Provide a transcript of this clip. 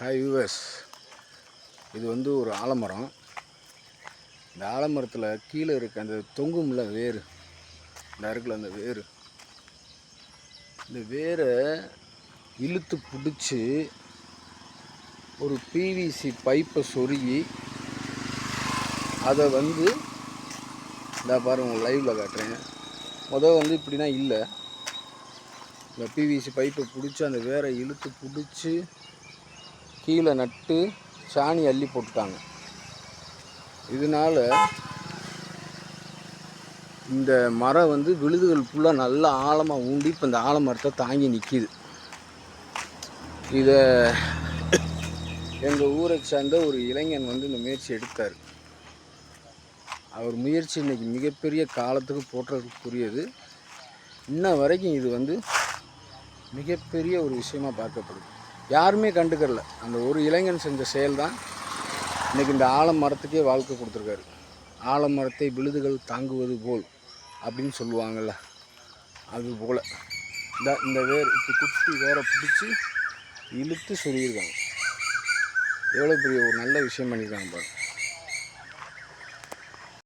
Hi viewers, இது வந்து ஒரு ஆலமரம். இந்த ஆலமரத்தில் கீழே இருக்க அந்த தொங்கும்ல வேர், இந்த அருகில் அந்த வேர், இந்த வேரை இழுத்து பிடிச்சி ஒரு பிவிசி பைப்பை சொருகி அதை வந்து இந்த பாருங்க உங்கள் லைவில் காட்டுறேன். வந்து இப்படின்னா இல்லை, இந்த பிவிசி பைப்பை பிடிச்சி அந்த வேரை இழுத்து பிடிச்சி கீழே நட்டு சாணி அள்ளி போட்டுட்டாங்க. இதனால் இந்த மரம் வந்து விழுதுகள் ஃபுல்லாக நல்லா ஆழமாக ஊண்டி இப்போ இந்த ஆலமரத்தை தாங்கி நிற்கிது. இதை எங்கள் ஊரை சேர்ந்த ஒரு இளைஞன் வந்து இந்த முயற்சி எடுத்தார். அவர் முயற்சி இன்றைக்கி மிகப்பெரிய காலத்துக்கு போற்றதுக்குரியது. இன்ன வரைக்கும் இது வந்து மிகப்பெரிய ஒரு விஷயமாக பார்க்கப்படுது. யாருமே கண்டுக்கறல. அந்த ஒரு இளைஞன் செஞ்ச செயல் தான் இன்றைக்கி இந்த ஆலமரத்துக்கே வாழ்க்கை கொடுத்துருக்காரு. ஆலமரத்தை விழுதுகள் தாங்குவது போல் அப்படின்னு சொல்லுவாங்கள்ல, அது போல் இந்த வேர் இப்படி குட்டி வேரை பிடிச்சி இழுத்து சொல்லியிருக்காங்க. எவ்வளோ பெரிய ஒரு நல்ல விஷயம் பண்ணியிருக்காங்க பாருங்க.